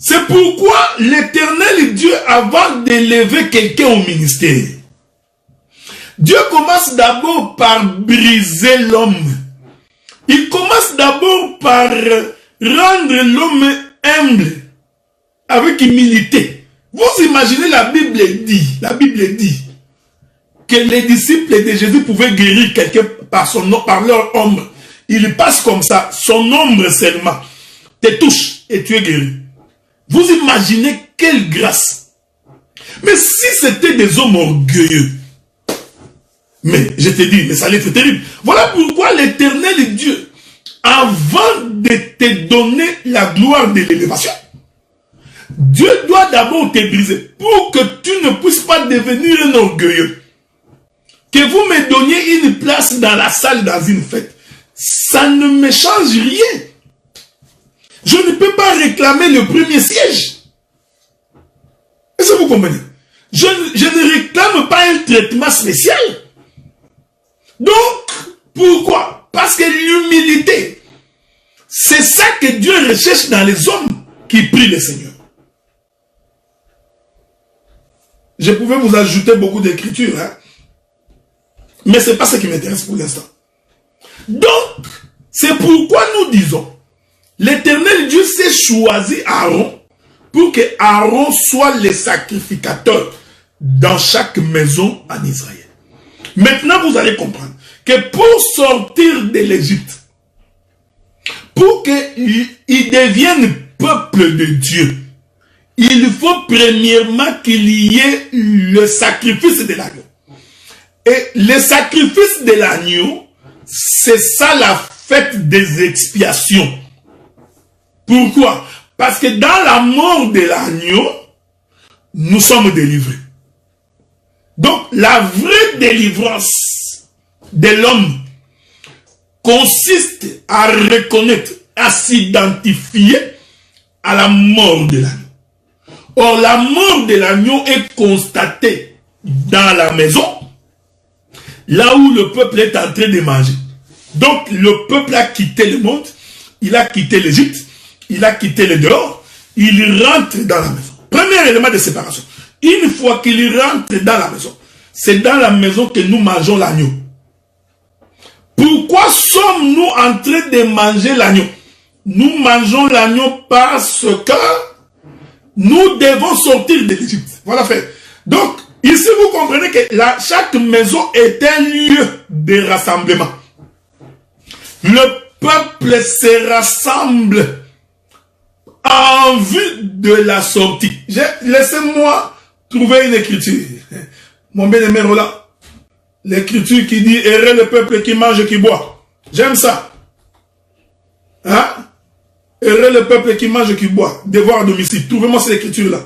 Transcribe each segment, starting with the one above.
C'est pourquoi l'Éternel Dieu, avant d'élever quelqu'un au ministère, Dieu commence d'abord par briser l'homme. Il commence d'abord par rendre l'homme humble, avec humilité. Vous imaginez, la Bible dit que les disciples de Jésus pouvaient guérir quelqu'un par leur ombre. Il passe comme ça, son ombre seulement te touche et tu es guéri. Vous imaginez quelle grâce. Mais si c'était des hommes orgueilleux, mais je te dis, mais ça allait être terrible. Voilà pourquoi l'Éternel Dieu, avant de te donner la gloire de l'élévation, Dieu doit d'abord te briser pour que tu ne puisses pas devenir un orgueilleux. Que vous me donniez une place dans la salle dans une fête, ça ne me change rien. Je ne peux pas réclamer le premier siège. Est-ce que vous comprenez? Je ne réclame pas un traitement spécial. Donc, pourquoi? Parce que l'humilité, c'est ça que Dieu recherche dans les hommes qui prient le Seigneur. Je pouvais vous ajouter beaucoup d'écritures, hein? Mais ce n'est pas ce qui m'intéresse pour l'instant. Donc, c'est pourquoi nous disons, l'Éternel Dieu s'est choisi Aaron pour que Aaron soit le sacrificateur dans chaque maison en Israël. Maintenant, vous allez comprendre que pour sortir de l'Égypte, pour qu'il devienne peuple de Dieu, il faut premièrement qu'il y ait le sacrifice de l'agneau. Et le sacrifice de l'agneau, c'est ça la fête des expiations. Pourquoi? Parce que dans la mort de l'agneau, nous sommes délivrés. Donc, la vraie délivrance de l'homme consiste à reconnaître, à s'identifier à la mort de l'agneau. Or, la mort de l'agneau est constatée dans la maison, là où le peuple est en train de manger. Donc, le peuple a quitté le monde, il a quitté l'Égypte, il a quitté le dehors, il rentre dans la maison. Premier élément de séparation. Une fois qu'il rentre dans la maison, c'est dans la maison que nous mangeons l'agneau. Pourquoi sommes-nous en train de manger l'agneau? Nous mangeons l'agneau parce que nous devons sortir de l'Égypte. Voilà fait. Donc, ici vous comprenez que chaque maison est un lieu de rassemblement. Le peuple se rassemble en vue de la sortie. Laissez-moi trouver une écriture. Mon bien-aimé Roland. L'écriture qui dit « Heureux le peuple qui mange et qui boit ». J'aime ça. Hein? Heureux le peuple qui mange et qui boit. Devoir à domicile. Trouvez-moi cette écriture-là.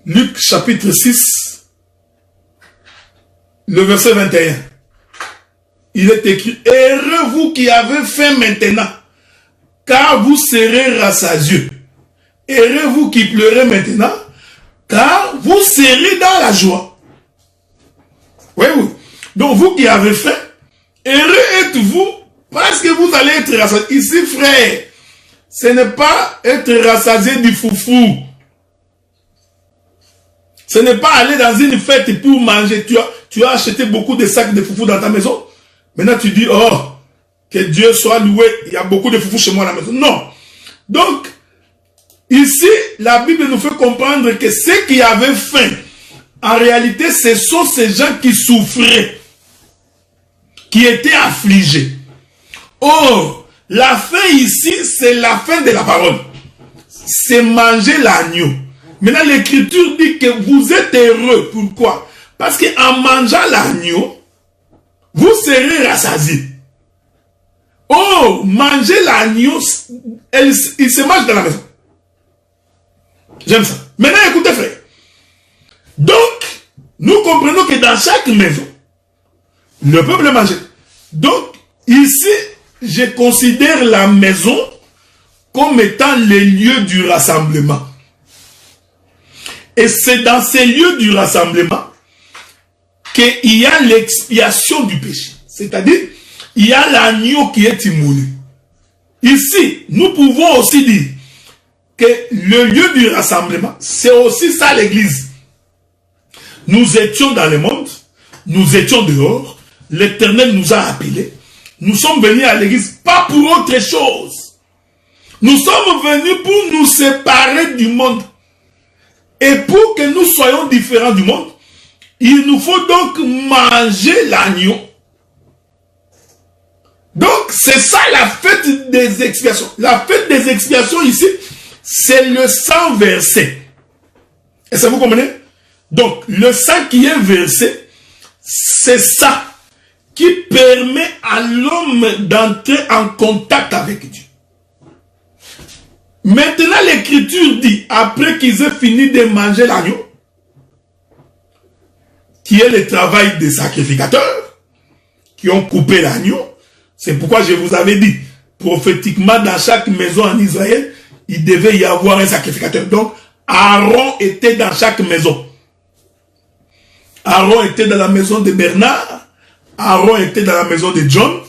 Luc chapitre 6, le verset 21. Il est écrit « Heureux vous qui avez faim maintenant, car vous serez rassasiés. Heureux vous qui pleurez maintenant, car vous serez dans la joie. » Oui, oui. Donc vous qui avez faim, heureux êtes-vous parce que vous allez être rassasiés. Ici, frère, ce n'est pas être rassasié du foufou. Ce n'est pas aller dans une fête pour manger. Tu as acheté beaucoup de sacs de foufou dans ta maison. Maintenant tu dis, oh, que Dieu soit loué, il y a beaucoup de foufou chez moi à la maison. Non. Donc, ici, la Bible nous fait comprendre que ceux qui avaient faim, en réalité, ce sont ces gens qui souffraient, qui étaient affligés. Or, la faim ici, c'est la faim de la parole. C'est manger l'agneau. Maintenant, l'écriture dit que vous êtes heureux. Pourquoi? Parce qu'en mangeant l'agneau, vous serez rassasiés. Oh, manger l'agneau, il se mange dans la maison. J'aime ça. Maintenant, écoutez, frère. Donc, nous comprenons que dans chaque maison, le peuple mangeait. Donc, ici, je considère la maison comme étant le lieu du rassemblement. Et c'est dans ces lieux du rassemblement qu'il y a l'expiation du péché. C'est-à-dire, il y a l'agneau qui est immolé. Ici, nous pouvons aussi dire que le lieu du rassemblement, c'est aussi ça l'église. Nous étions dans le monde, nous étions dehors, l'Éternel nous a appelés. Nous sommes venus à l'église pas pour autre chose. Nous sommes venus pour nous séparer du monde. Et pour que nous soyons différents du monde, il nous faut donc manger l'agneau. Donc c'est ça la fête des expiations. La fête des expiations ici, c'est le sang versé. Est-ce que vous comprenez? Donc le sang qui est versé, c'est ça qui permet à l'homme d'entrer en contact avec Dieu. Maintenant, l'Écriture dit, après qu'ils aient fini de manger l'agneau, qui est le travail des sacrificateurs, qui ont coupé l'agneau, c'est pourquoi je vous avais dit, prophétiquement, dans chaque maison en Israël, il devait y avoir un sacrificateur. Donc, Aaron était dans chaque maison. Aaron était dans la maison de Bernard, Aaron était dans la maison de John,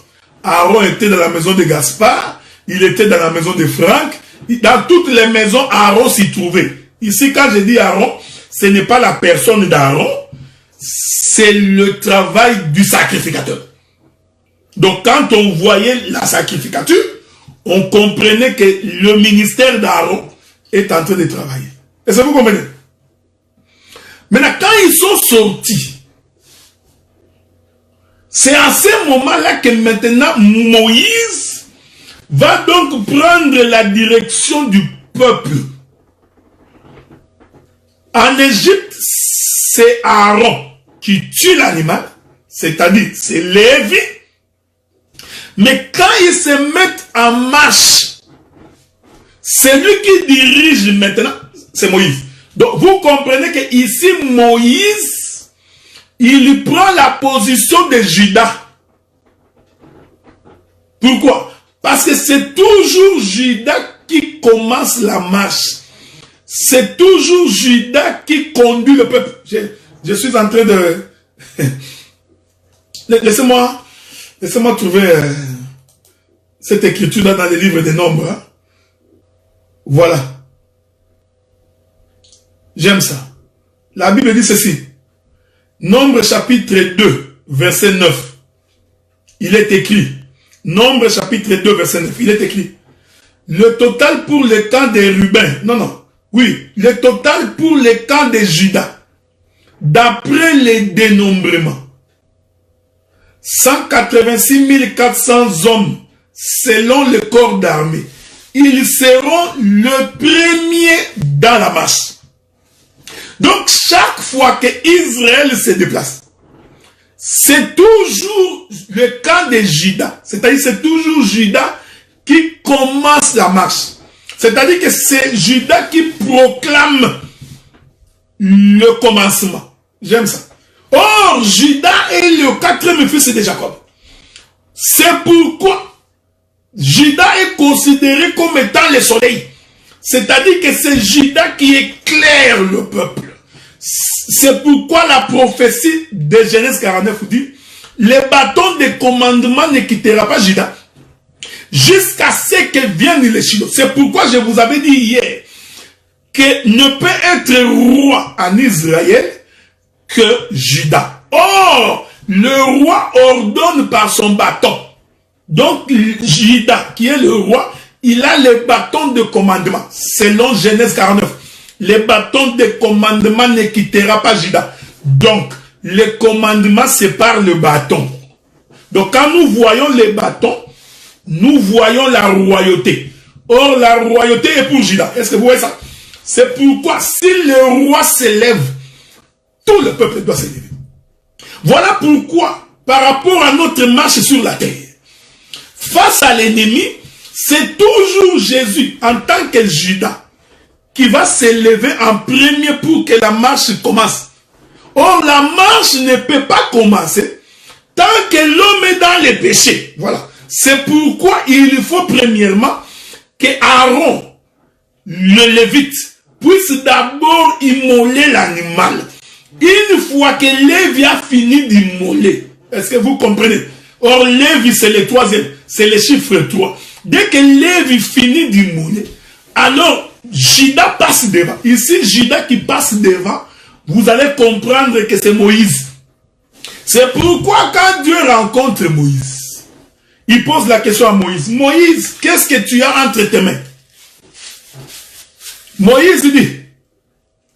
Aaron était dans la maison de Gaspard, il était dans la maison de Franck. Dans toutes les maisons, Aaron s'y trouvait. Ici, quand je dis Aaron, ce n'est pas la personne d'Aaron, c'est le travail du sacrificateur. Donc, quand on voyait la sacrificature, on comprenait que le ministère d'Aaron est en train de travailler. Est-ce que vous comprenez? Maintenant, quand ils sont sortis, c'est à ce moment-là que maintenant Moïse va donc prendre la direction du peuple. En Égypte, c'est Aaron qui tue l'animal, c'est-à-dire c'est Lévi. Mais quand ils se mettent en marche, celui qui dirige maintenant, c'est Moïse. Donc vous comprenez que ici Moïse, il prend la position de Judas. Pourquoi? Parce que c'est toujours Judas qui commence la marche. C'est toujours Judas qui conduit le peuple. Je suis en train de... Laissez-moi trouver cette écriture dans les livres des Nombres. Hein. Voilà. J'aime ça. La Bible dit ceci. Nombre chapitre 2, verset 9. Il est écrit. Nombre chapitre 2, verset 9. Il est écrit. Le total pour le camp des Ruben. Oui. Le total pour le camp de Juda. D'après les dénombrements. 186 400 hommes. Selon le corps d'armée. Ils seront le premier dans la marche. Donc, chaque fois que Israël se déplace, c'est toujours le camp de Juda. C'est-à-dire, c'est toujours Juda qui commence la marche. C'est-à-dire que c'est Juda qui proclame le commencement. J'aime ça. Or, Juda est le quatrième fils de Jacob. C'est pourquoi Juda est considéré comme étant le soleil. C'est-à-dire que c'est Juda qui éclaire le peuple. C'est pourquoi la prophétie de Genèse 49 dit, le bâton de commandement ne quittera pas Juda jusqu'à ce que vienne le Shiloh. C'est pourquoi je vous avais dit hier que ne peut être roi en Israël que Juda. Or, le roi ordonne par son bâton. Donc, Juda, qui est le roi, il a le bâton de commandement, selon Genèse 49. Le bâton de commandement ne quittera pas Juda. Donc, le commandement sépare le bâton. Donc, quand nous voyons les bâtons, nous voyons la royauté. Or, la royauté est pour Juda. Est-ce que vous voyez ça? C'est pourquoi, si le roi s'élève, tout le peuple doit s'élever. Voilà pourquoi, par rapport à notre marche sur la terre, face à l'ennemi, c'est toujours Jésus, en tant que Judas, qui va s'élever en premier pour que la marche commence. Or, la marche ne peut pas commencer tant que l'homme est dans les péchés. Voilà. C'est pourquoi il faut premièrement que Aaron, le Lévite, puisse d'abord immoler l'animal. Une fois que Lévi a fini d'immoler, est-ce que vous comprenez? Or, Lévi, c'est le troisième, c'est le chiffre 3. Dès que Lévi finit d'immoler, alors Judas passe devant. Ici, Judas qui passe devant, vous allez comprendre que c'est Moïse. C'est pourquoi quand Dieu rencontre Moïse, il pose la question à Moïse. Moïse, qu'est-ce que tu as entre tes mains? Moïse dit,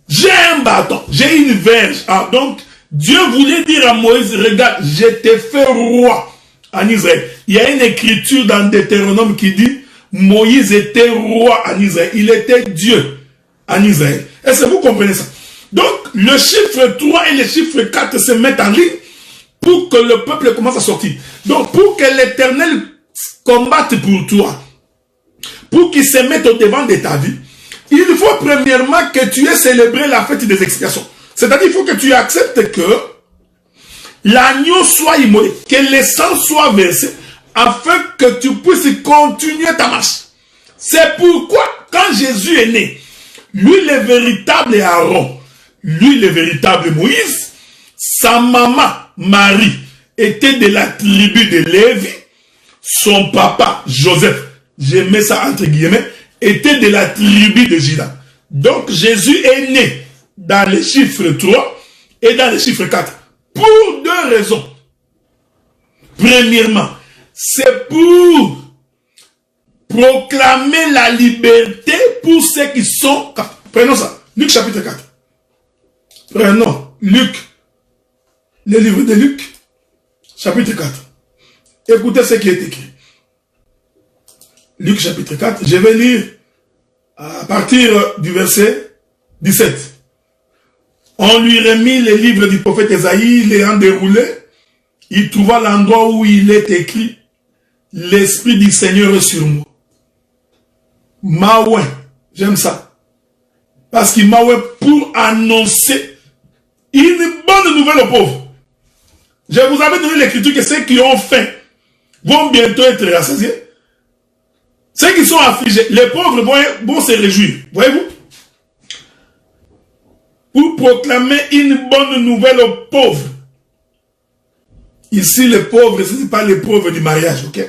j'ai un bâton, j'ai une verge. Ah, donc, Dieu voulait dire à Moïse, regarde, je t'ai fait roi en Israël. Il y a une écriture dans Deutéronome qui dit, Moïse était roi en Israël. Il était Dieu en Israël. Est-ce que vous comprenez ça? Donc, le chiffre 3 et le chiffre 4 se mettent en ligne pour que le peuple commence à sortir. Donc, pour que l'Éternel combatte pour toi, pour qu'il se mette au devant de ta vie, il faut premièrement que tu aies célébré la fête des expiations. C'est-à-dire, il faut que tu acceptes que l'agneau soit immolé, que le sang soit versé, afin que tu puisses continuer ta marche. C'est pourquoi, quand Jésus est né, lui le véritable Aaron, lui le véritable Moïse, sa maman, Marie, était de la tribu de Lévi, son papa, Joseph, je mets ça entre guillemets, était de la tribu de Juda. Donc Jésus est né dans le chiffre 3 et dans le chiffre 4. Pour deux raisons. Premièrement, c'est pour proclamer la liberté pour ceux qui sont... Prenons ça, Luc chapitre 4. Prenons Luc, le livre de Luc, chapitre 4. Écoutez ce qui est écrit. Luc chapitre 4, je vais lire à partir du verset 17. On lui remit les livres du prophète Esaïe, l'ayant déroulé, il trouva l'endroit où il est écrit « L'Esprit du Seigneur est sur moi ». Maoué, j'aime ça. Parce qu'il m'a pour annoncer une bonne nouvelle aux pauvres. Je vous avais donné l'écriture que ceux qui ont faim vont bientôt être rassasiés. Ceux qui sont affligés, les pauvres vont se réjouir. Voyez-vous? Pour proclamer une bonne nouvelle aux pauvres. Ici, les pauvres, ce n'est pas les pauvres du mariage, ok?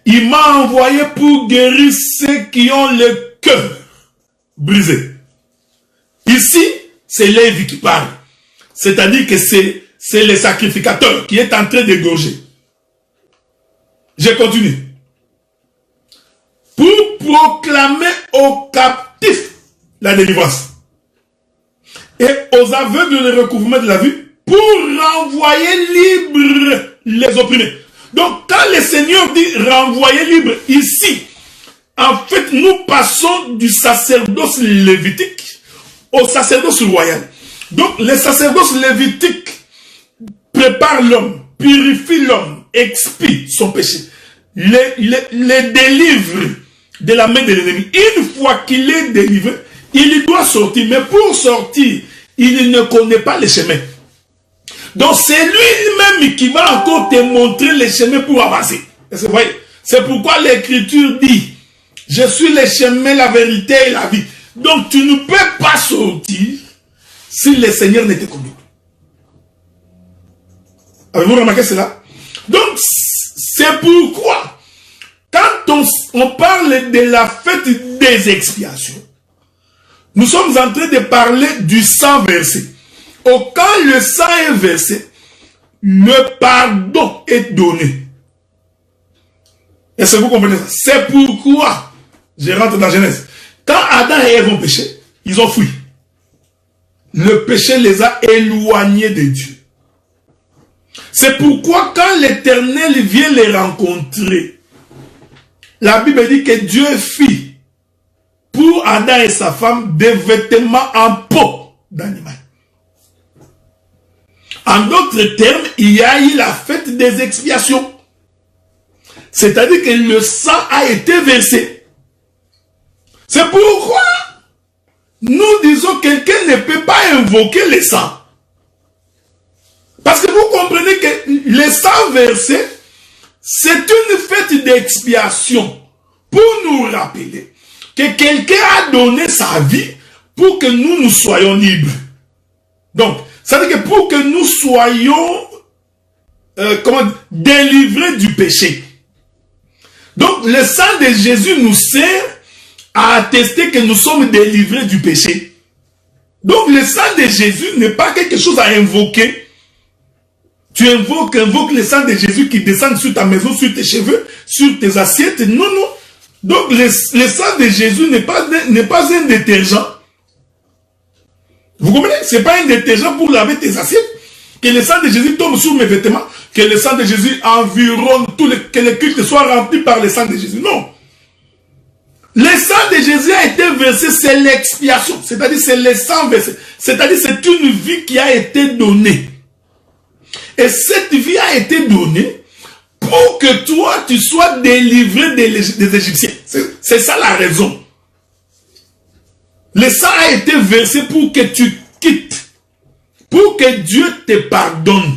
Il m'a envoyé pour guérir ceux qui ont le cœur brisé. Ici, c'est Lévi qui parle. C'est-à-dire que c'est le sacrificateur qui est en train d'égorger. Je continue. Pour proclamer aux captifs la délivrance et aux aveugles le recouvrement de la vue, pour renvoyer libre les opprimés. Donc, quand le Seigneur dit renvoyer libre, ici, en fait, nous passons du sacerdoce lévitique au sacerdoce royal. Donc, le sacerdoce lévitique prépare l'homme, purifie l'homme, expie son péché, les délivre de la main de l'ennemi. Une fois qu'il est délivré, il doit sortir. Mais pour sortir, il ne connaît pas le chemin. Donc c'est lui-même qui va encore te montrer le chemin pour avancer. Vous voyez? C'est pourquoi l'Écriture dit, je suis le chemin, la vérité et la vie. Donc tu ne peux pas sortir si le Seigneur ne te conduit. Avez-vous remarqué cela? Donc c'est pourquoi quand on parle de la fête des expiations, nous sommes en train de parler du sang versé. Quand le sang est versé, le pardon est donné. Est-ce que vous comprenez ça? C'est pourquoi, je rentre dans Genèse, quand Adam et Ève ont péché, ils ont fui. Le péché les a éloignés de Dieu. C'est pourquoi quand l'Éternel vient les rencontrer, la Bible dit que Dieu fit pour Adam et sa femme des vêtements en peau d'animal. En d'autres termes, il y a eu la fête des expiations. C'est-à-dire que le sang a été versé. C'est pourquoi nous disons que quelqu'un ne peut pas invoquer le sang. Parce que vous comprenez que le sang versé, c'est une fête d'expiation pour nous rappeler que quelqu'un a donné sa vie pour que nous soyons libres. Donc, ça veut dire que pour que nous soyons délivrés du péché. Donc, le sang de Jésus nous sert à attester que nous sommes délivrés du péché. Donc le sang de Jésus n'est pas quelque chose à invoquer. Tu invoques le sang de Jésus qui descend sur ta maison, sur tes cheveux, sur tes assiettes. Non, non. Donc le sang de Jésus n'est pas un détergent. Vous comprenez? Ce n'est pas un détergent pour laver tes assiettes. Que le sang de Jésus tombe sur mes vêtements. Que le sang de Jésus environne que le culte soit rempli par le sang de Jésus. Non. Le sang de Jésus a été versé, c'est l'expiation. C'est-à-dire c'est le sang versé. C'est-à-dire c'est une vie qui a été donnée. Et cette vie a été donnée pour que toi, tu sois délivré des Égyptiens. C'est ça la raison. Le sang a été versé pour que tu quittes. Pour que Dieu te pardonne.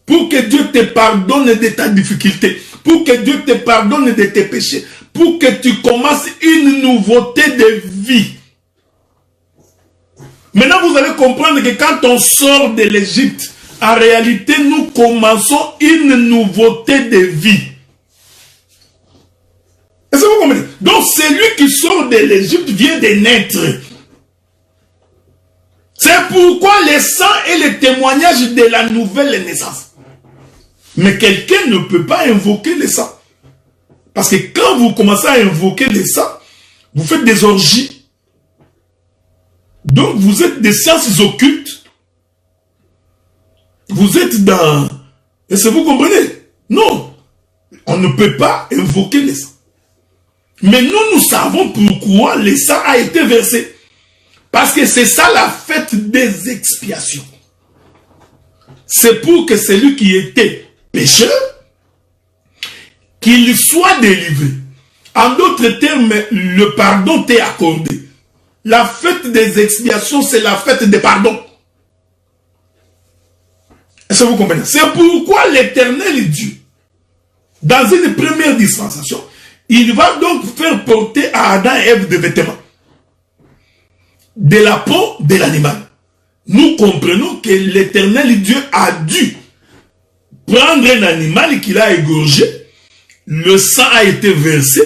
Pour que Dieu te pardonne de ta difficulté. Pour que Dieu te pardonne de tes péchés. Pour que tu commences une nouveauté de vie. Maintenant, vous allez comprendre que quand on sort de l'Égypte, en réalité, nous commençons une nouveauté de vie. Est-ce que vous comprenez? Donc, celui qui sort de l'Égypte vient de naître. C'est pourquoi le sang est le témoignage de la nouvelle naissance. Mais quelqu'un ne peut pas invoquer le sang. Parce que quand vous commencez à invoquer le sang, vous faites des orgies. Donc, vous êtes des sciences occultes. Vous êtes dans... Est-ce que vous comprenez? Non. On ne peut pas invoquer le sang. Mais nous savons pourquoi le sang a été versé. Parce que c'est ça la fête des expiations. C'est pour que celui qui était pécheur, qu'il soit délivré. En d'autres termes, le pardon t'est accordé. La fête des expiations, c'est la fête des pardons. Est-ce que vous comprenez? C'est pourquoi l'Éternel Dieu, dans une première dispensation, il va donc faire porter à Adam et Ève des vêtements. De la peau de l'animal. Nous comprenons que l'Éternel Dieu a dû prendre un animal qu'il a égorgé. Le sang a été versé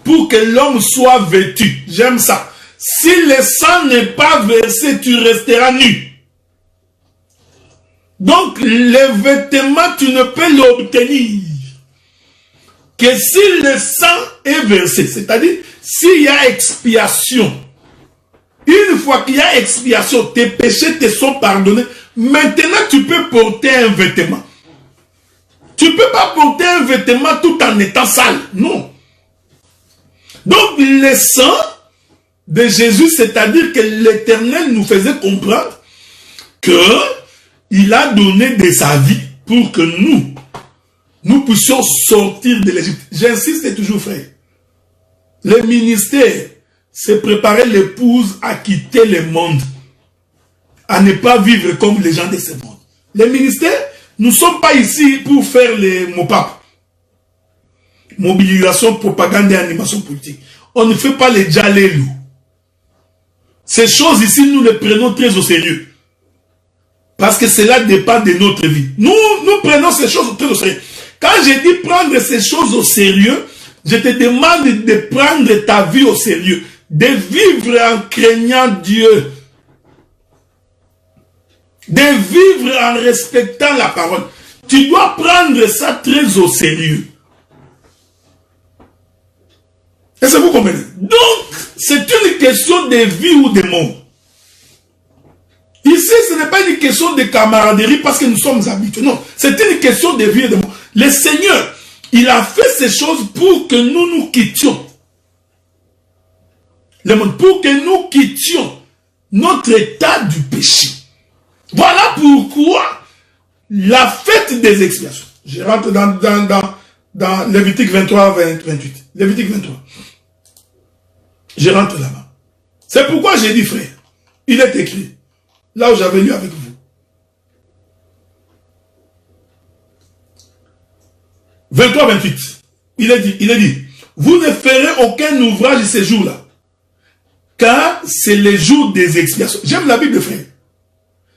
pour que l'homme soit vêtu. J'aime ça. Si le sang n'est pas versé, tu resteras nu. Donc, les vêtements, tu ne peux l'obtenir que si le sang est versé. C'est-à-dire, s'il y a expiation. Une fois qu'il y a expiation, tes péchés te sont pardonnés. Maintenant, tu peux porter un vêtement. Tu ne peux pas porter un vêtement tout en étant sale. Non. Donc, le sang de Jésus, c'est-à-dire que l'Éternel nous faisait comprendre qu'il a donné de sa vie pour que nous puissions sortir de l'Égypte. J'insiste toujours, frère. Le ministère, c'est préparer l'épouse à quitter le monde, à ne pas vivre comme les gens de ce monde. Le ministère, nous ne sommes pas ici pour faire les MOPAP. Mobilisation, propagande et animation politique. On ne fait pas les djalelou. Ces choses ici, nous les prenons très au sérieux. Parce que cela dépend de notre vie. Nous prenons ces choses très au sérieux. Quand je dis prendre ces choses au sérieux, je te demande de prendre ta vie au sérieux. De vivre en craignant Dieu. De vivre en respectant la parole. Tu dois prendre ça très au sérieux. Est-ce que vous comprenez? Donc, c'est une question de vie ou de mort. Ici, ce n'est pas une question de camaraderie parce que nous sommes habitués. Non, c'est une question de vie et de mort. Le Seigneur, il a fait ces choses pour que nous nous quittions. Le monde, pour que nous quittions notre état du péché. Voilà pourquoi la fête des expiations. Je rentre dans Lévitique 23, 28. Lévitique 23. Je rentre là-bas. C'est pourquoi j'ai dit, frère, il est écrit, là où j'avais lu avec vous. « 23, 28. Il est dit, vous ne ferez aucun ouvrage ces jours-là, car c'est les jours des expiations. » J'aime la Bible, frère.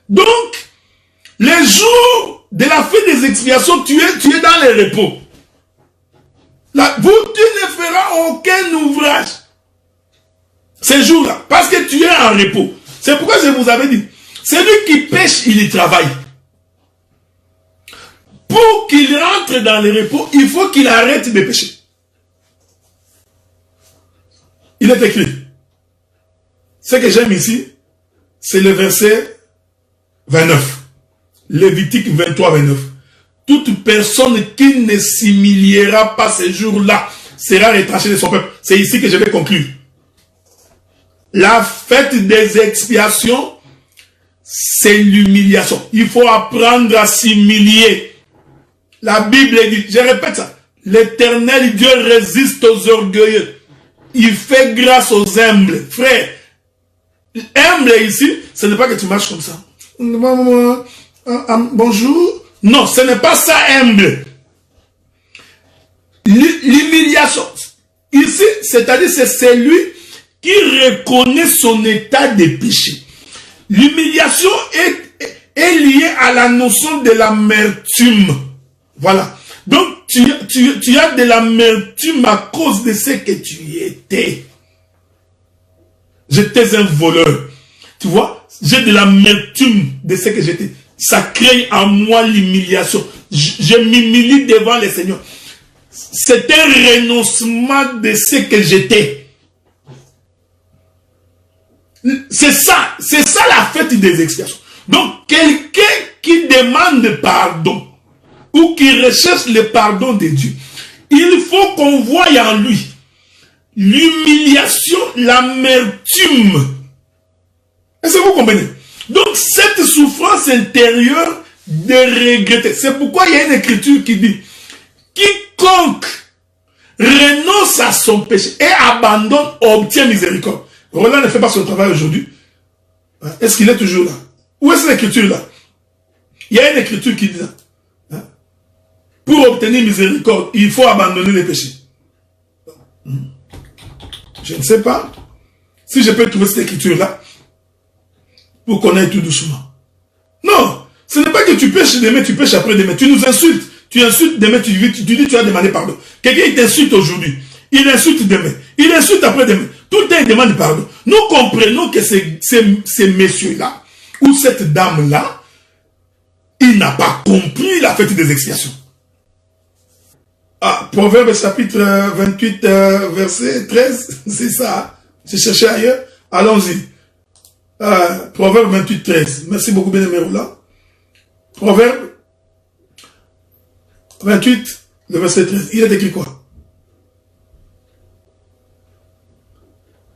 Donc, les jours de la fête des expiations, tu es dans les repos. Tu ne feras aucun ouvrage. Ces jours-là, parce que tu es en repos. C'est pourquoi je vous avais dit, celui qui pêche, il y travaille. Pour qu'il rentre dans le repos, il faut qu'il arrête de pécher. Il est écrit. Ce que j'aime ici, c'est le verset 29. Lévitique 23, 29. Toute personne qui ne s'humiliera pas ce jour-là sera retranchée de son peuple. C'est ici que je vais conclure. La fête des expiations, c'est l'humiliation. Il faut apprendre à s'humilier. La Bible dit, je répète ça, l'Éternel Dieu résiste aux orgueilleux. Il fait grâce aux humbles. Frère, humble ici, ce n'est pas que tu marches comme ça. Bonjour. Non, ce n'est pas ça humble. L'humiliation, ici, c'est-à-dire c'est celui qui reconnaît son état de péché. L'humiliation est liée à la notion de l'amertume. Voilà. Donc, tu as de l'amertume à cause de ce que tu étais. J'étais un voleur. Tu vois, j'ai de l'amertume de ce que j'étais. Ça crée en moi l'humiliation. Je m'humilie devant le Seigneur. C'est un renoncement de ce que j'étais. C'est ça la fête des expiations. Donc, quelqu'un qui demande pardon, ou qui recherche le pardon de Dieu, il faut qu'on voie en lui l'humiliation, l'amertume. Est-ce que vous comprenez? Donc, cette souffrance intérieure de regretter. C'est pourquoi il y a une écriture qui dit, quiconque renonce à son péché et abandonne, obtient miséricorde. Roland ne fait pas son travail aujourd'hui. Est-ce qu'il est toujours là? Où est cette écriture là? Il y a une écriture qui dit ça. Pour obtenir miséricorde, il faut abandonner les péchés. Je ne sais pas si je peux trouver cette écriture-là pour qu'on aille tout doucement. Non, ce n'est pas que tu pêches demain, tu pêches après-demain. Tu nous insultes. Tu insultes demain, tu dis tu as demandé pardon. Quelqu'un t'insulte aujourd'hui. Il insulte demain. Il insulte après-demain. Tout le temps, il demande pardon. Nous comprenons que ces messieurs-là, ou cette dame-là, il n'a pas compris la fête des expiations. Ah, Proverbe chapitre 28, verset 13, c'est ça. J'ai cherché ailleurs. Allons-y. Proverbe 28, 13. Merci beaucoup, bien-aimé Roland. Proverbe 28, le verset 13. Il est écrit quoi?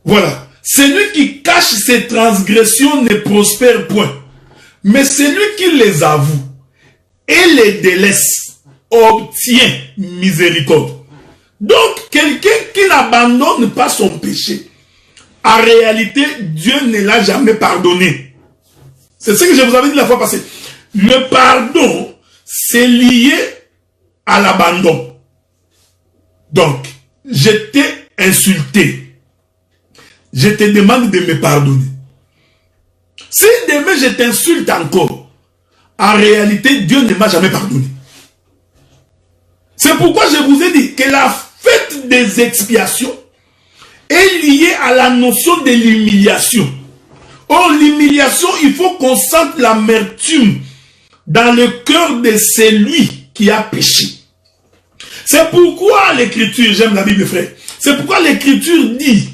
Voilà. Celui qui cache ses transgressions ne prospère point. Mais celui qui les avoue et les délaisse obtient miséricorde. Donc, quelqu'un qui n'abandonne pas son péché, en réalité, Dieu ne l'a jamais pardonné. C'est ce que je vous avais dit la fois passée. Le pardon, c'est lié à l'abandon. Donc, je t'ai insulté. Je te demande de me pardonner. Si demain je t'insulte encore, en réalité, Dieu ne m'a jamais pardonné. C'est pourquoi je vous ai dit que la fête des expiations est liée à la notion de l'humiliation. Or, l'humiliation, il faut qu'on sente l'amertume dans le cœur de celui qui a péché. C'est pourquoi l'écriture, j'aime la Bible, frère, c'est pourquoi l'écriture dit,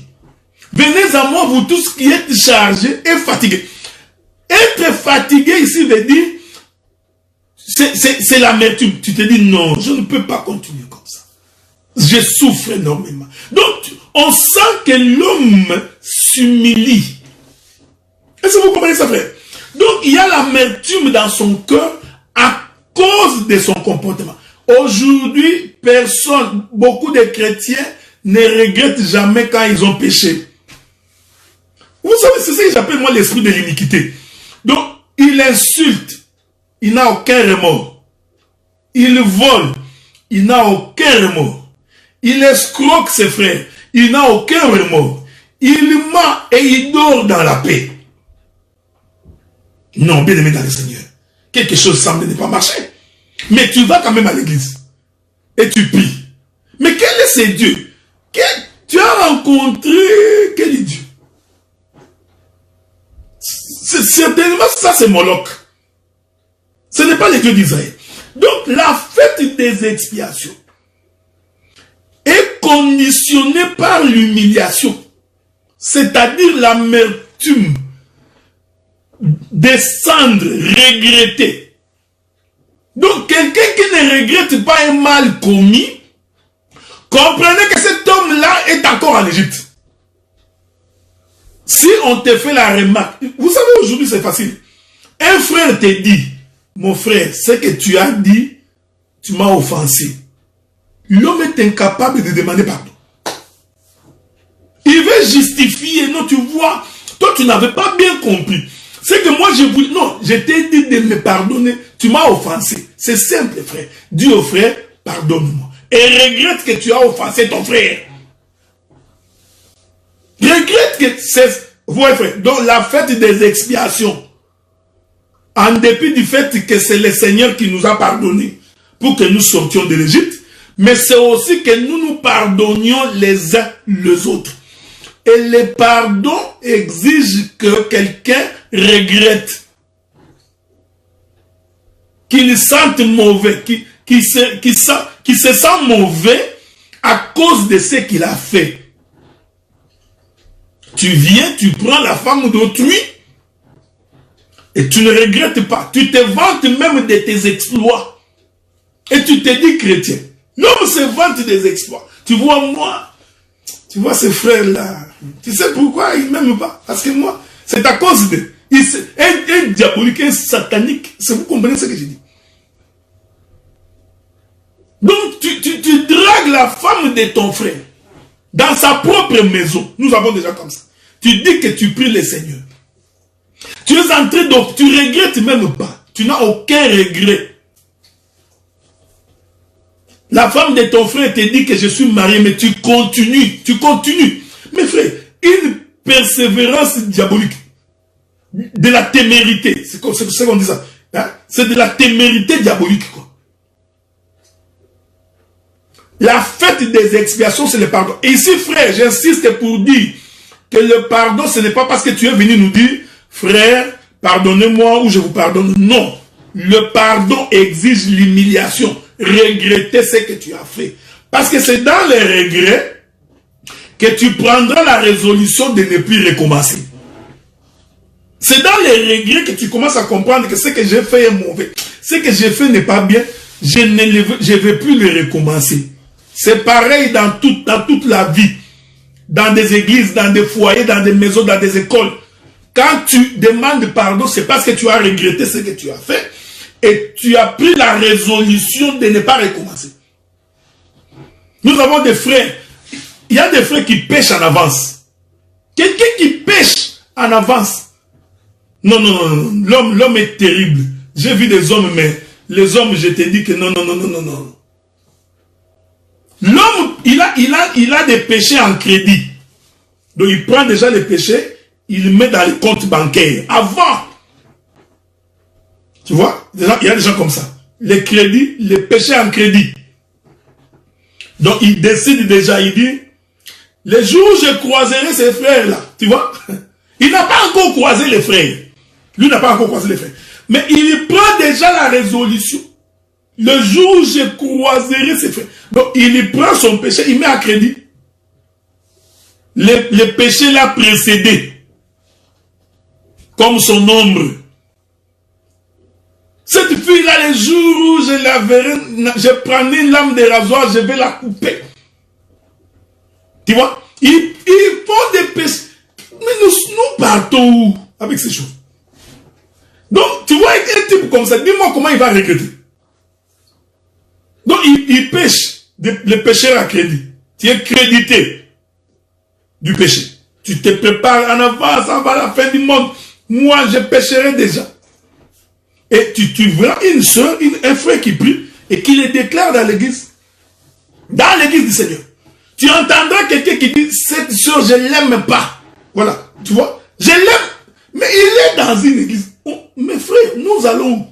venez à moi, vous tous qui êtes chargés et fatigués. Être fatigué ici veut dire, c'est l'amertume. Tu te dis, non, je ne peux pas continuer comme ça. Je souffre énormément. Donc, on sent que l'homme s'humilie. Est-ce que vous comprenez ça, frère? Donc, il y a l'amertume dans son cœur à cause de son comportement. Aujourd'hui, beaucoup de chrétiens ne regrettent jamais quand ils ont péché. Vous savez, c'est ça que j'appelle moi l'esprit de l'iniquité. Donc, il insulte. Il n'a aucun remords. Il vole. Il n'a aucun remords. Il escroque ses frères. Il n'a aucun remords. Il ment et il dort dans la paix. Non, bien aimé dans le Seigneur. Quelque chose semble ne pas marcher. Mais tu vas quand même à l'église. Et tu pries. Mais quel est ce Dieu? Tu as rencontré quel Dieu? certainement, ça c'est Moloch. Ce n'est pas le Dieu d'Israël. Donc, la fête des expiations est conditionnée par l'humiliation, c'est-à-dire l'amertume, descendre, regretter. Donc, quelqu'un qui ne regrette pas un mal commis, comprenez que cet homme-là est encore en Égypte. Si on te fait la remarque, vous savez, aujourd'hui c'est facile. Un frère te dit, mon frère, ce que tu as dit, tu m'as offensé. L'homme est incapable de demander pardon. Il veut justifier, non, tu vois, toi tu n'avais pas bien compris. C'est que moi je voulais, non, je t'ai dit de me pardonner, tu m'as offensé. C'est simple, frère. Dis au frère, pardonne-moi. Et regrette que tu as offensé ton frère. Regrette que c'est... Ouais, frère. Donc la fête des expiations, en dépit du fait que c'est le Seigneur qui nous a pardonné pour que nous sortions de l'Égypte, mais c'est aussi que nous nous pardonnions les uns les autres. Et le pardon exige que quelqu'un regrette, qu'il sente mauvais, qu'il se sent mauvais à cause de ce qu'il a fait. Tu viens, tu prends la femme d'autrui et tu ne regrettes pas. Tu te vantes même de tes exploits. Et tu te dis chrétien. L'homme se vante des exploits. Tu vois moi, tu vois ce frère-là. Tu sais pourquoi il ne m'aime pas? Parce que moi, c'est à cause de... Un diabolique, un satanique. Vous comprenez ce que je dis? Donc tu dragues la femme de ton frère dans sa propre maison. Nous avons déjà comme ça. Tu dis que tu pries le Seigneur. Tu es entré, donc tu regrettes même pas. Tu n'as aucun regret. La femme de ton frère te dit que je suis marié, mais tu continues. Tu continues. Mais frère, une persévérance diabolique. De la témérité. C'est ce qu'on dit ça. Hein? C'est de la témérité diabolique, quoi. La fête des expiations, c'est le pardon. Et ici, frère, j'insiste pour dire que le pardon, ce n'est pas parce que tu es venu nous dire, frère, pardonnez-moi ou je vous pardonne. Non. Le pardon exige l'humiliation. Regretter ce que tu as fait. Parce que c'est dans les regrets que tu prendras la résolution de ne plus recommencer. C'est dans les regrets que tu commences à comprendre que ce que j'ai fait est mauvais. Ce que j'ai fait n'est pas bien. Je ne vais plus le recommencer. C'est pareil dans toute la vie. Dans des églises, dans des foyers, dans des maisons, dans des écoles. Quand tu demandes pardon, c'est parce que tu as regretté ce que tu as fait. Et tu as pris la résolution de ne pas recommencer. Nous avons des frères. Il y a des frères qui pêchent en avance. Quelqu'un qui pêche en avance. Non, non, non. L'homme est terrible. J'ai vu des hommes, mais les hommes, je te dis que non, non, non, non, non, non. L'homme, il a des péchés en crédit. Donc il prend déjà les péchés, il les met dans les comptes bancaires. Avant. Tu vois, il y a des gens comme ça. Les crédits, les péchés en crédit. Donc il décide déjà, il dit, les jours où je croiserai ces frères-là, tu vois, il n'a pas encore croisé les frères. Lui n'a pas encore croisé les frères. Mais il prend déjà la résolution. Le jour où je croiserai ses frères. Donc, il prend son péché, il met à crédit. Le péché l'a précédé. Comme son ombre. Cette fille-là, les jours où je la verrai, je prendrai une lame de rasoir, je vais la couper. Tu vois? Ils font des péchés. Mais nous partons où avec ces choses? Donc, tu vois un type comme ça, dis-moi comment il va regretter. Donc, il pêche le pécheur à crédit. Tu es crédité du péché. Tu te prépares en avance avant la fin du monde. Moi, je pécherai déjà. Et tu verras une soeur, un frère qui prie et qui le déclare dans l'église. Dans l'église du Seigneur. Tu entendras quelqu'un qui dit, cette soeur, je ne l'aime pas. Voilà, tu vois. Je l'aime, mais il est dans une église. Oh, mes frères, nous allons.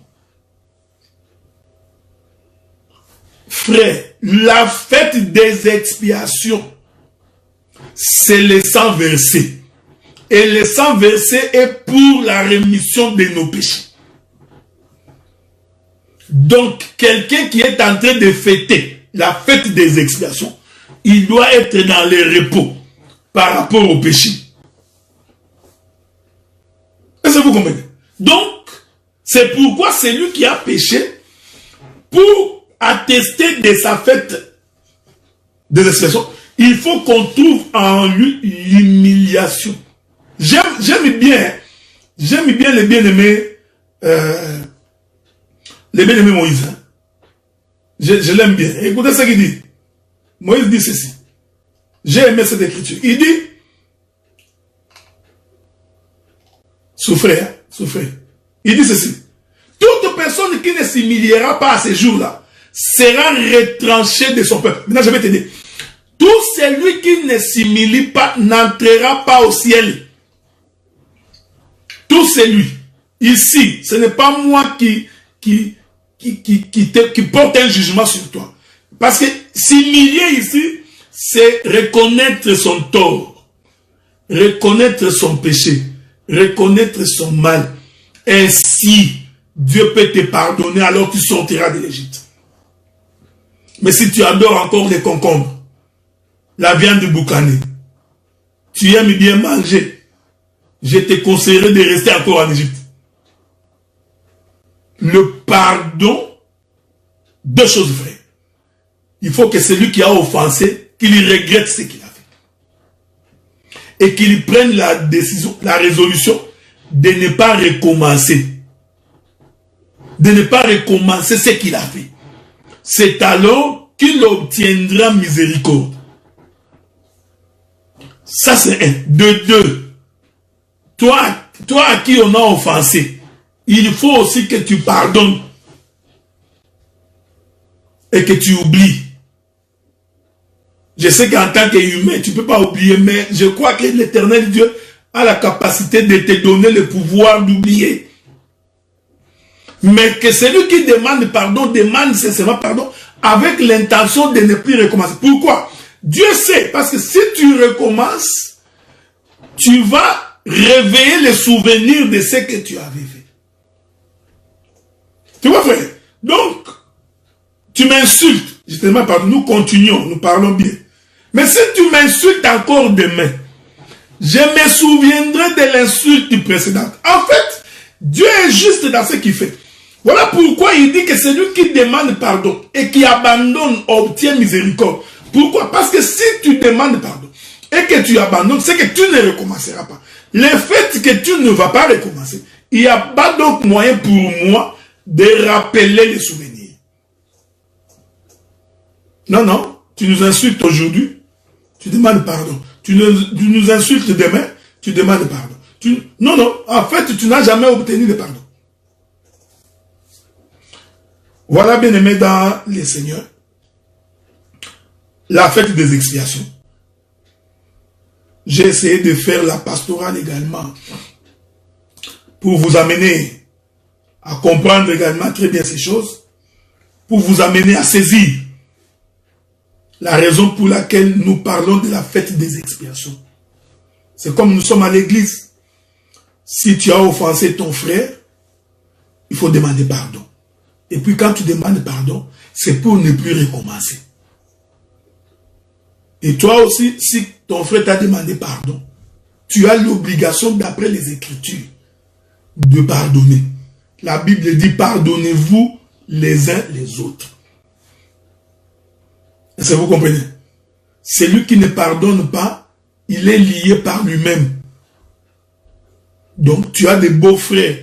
Frère, la fête des expiations, c'est le sang versé. Et le sang versé est pour la rémission de nos péchés. Donc, quelqu'un qui est en train de fêter la fête des expiations, il doit être dans le repos par rapport au péché. Est-ce que vous comprenez? Donc, c'est pourquoi celui qui a péché, pour attester de sa fête des expiations, il faut qu'on trouve en lui l'humiliation. J'aime bien le bien-aimé Moïse. Hein. Je l'aime bien. Écoutez ce qu'il dit. Moïse dit ceci. J'ai aimé cette écriture. Il dit, souffrez, hein, souffrez. Il dit ceci. Toute personne qui ne s'humiliera pas à ces jours-là sera retranchée de son peuple. Maintenant, je vais te dire. Tout celui qui ne s'humilie pas n'entrera pas au ciel. Tout celui. Ici, ce n'est pas moi qui porte un jugement sur toi. Parce que s'humilier ici, c'est reconnaître son tort, reconnaître son péché, reconnaître son mal. Ainsi, Dieu peut te pardonner alors tu sortiras de l'Égypte. Mais si tu adores encore les concombres, la viande boucanée, tu aimes bien manger, je te conseillerais de rester encore en Égypte. Le pardon, deux choses vraies. Il faut que celui qui a offensé, qu'il regrette ce qu'il a fait. Et qu'il prenne la décision, la résolution de ne pas recommencer. De ne pas recommencer ce qu'il a fait. C'est alors qu'il obtiendra miséricorde. Ça c'est un. De deux. Toi à qui on a offensé, il faut aussi que tu pardonnes et que tu oublies. Je sais qu'en tant qu'humain, tu ne peux pas oublier, mais je crois que l'Éternel Dieu a la capacité de te donner le pouvoir d'oublier. Mais que celui qui demande pardon, demande sincèrement pardon avec l'intention de ne plus recommencer. Pourquoi? Dieu sait, parce que si tu recommences, tu vas réveiller les souvenirs de ce que tu avais fait. Tu vois, frère? Donc, tu m'insultes. Je te demande pardon. Nous continuons, nous parlons bien. Mais si tu m'insultes encore demain, je me souviendrai de l'insulte précédente. En fait, Dieu est juste dans ce qu'il fait. Voilà pourquoi il dit que celui qui demande pardon et qui abandonne obtient miséricorde. Pourquoi? Parce que si tu demandes pardon et que tu abandonnes, c'est que tu ne recommenceras pas. Le fait que tu ne vas pas recommencer, il n'y a pas donc moyen pour moi de rappeler les souvenirs. Non, non, tu nous insultes aujourd'hui, tu demandes pardon. Tu nous insultes demain, tu demandes pardon. Non, non, en fait, tu n'as jamais obtenu de pardon. Voilà, bien aimé dans les seigneurs, la fête des expiations. J'ai essayé de faire la pastorale également pour vous amener à comprendre également très bien ces choses, pour vous amener à saisir la raison pour laquelle nous parlons de la fête des expiations. C'est comme nous sommes à l'église. Si tu as offensé ton frère, il faut demander pardon. Et puis quand tu demandes pardon, c'est pour ne plus recommencer. Et toi aussi, si ton frère t'a demandé pardon, tu as l'obligation, d'après les Écritures, de pardonner. La Bible dit, pardonnez-vous les uns les autres. Est-ce que vous comprenez? Celui qui ne pardonne pas, il est lié par lui-même. Donc, tu as des beaux-frères.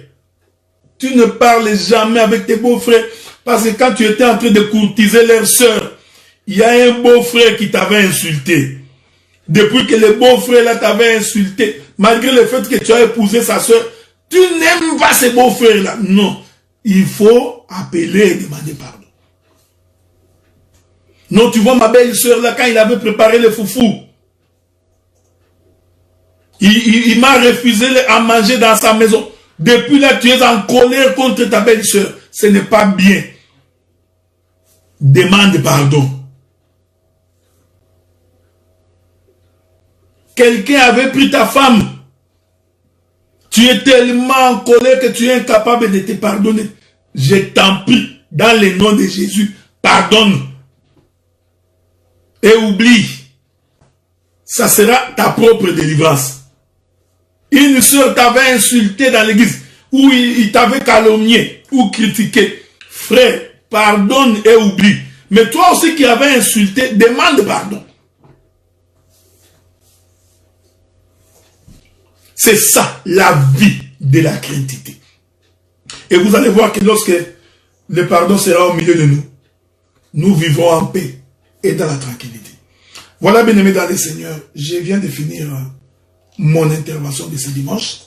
Tu ne parles jamais avec tes beaux-frères. Parce que quand tu étais en train de courtiser leur sœur, il y a un beau-frère qui t'avait insulté. Depuis que le beau-frère là t'avait insulté, malgré le fait que tu as épousé sa sœur, tu n'aimes pas ce beau-frère là. Non. Il faut appeler et demander pardon. Non, tu vois ma belle-sœur là, quand il avait préparé le foufou, il m'a refusé à manger dans sa maison. Depuis là, tu es en colère contre ta belle-sœur. Ce n'est pas bien. Demande pardon. Quelqu'un avait pris ta femme Tu es tellement en colère que tu es incapable de te pardonner. Je t'en prie, dans le nom de Jésus, pardonne. Et oublie. Ça sera ta propre délivrance. Une soeur t'avait insulté dans l'église, ou il t'avait calomnié, ou critiqué. Frère, pardonne et oublie. Mais toi aussi qui avais insulté, demande pardon. C'est ça, la vie de la chrétienté. Et vous allez voir que lorsque le pardon sera au milieu de nous, nous vivrons en paix et dans la tranquillité. Voilà, bien-aimés dans le Seigneur, je viens de finir mon intervention de ce dimanche.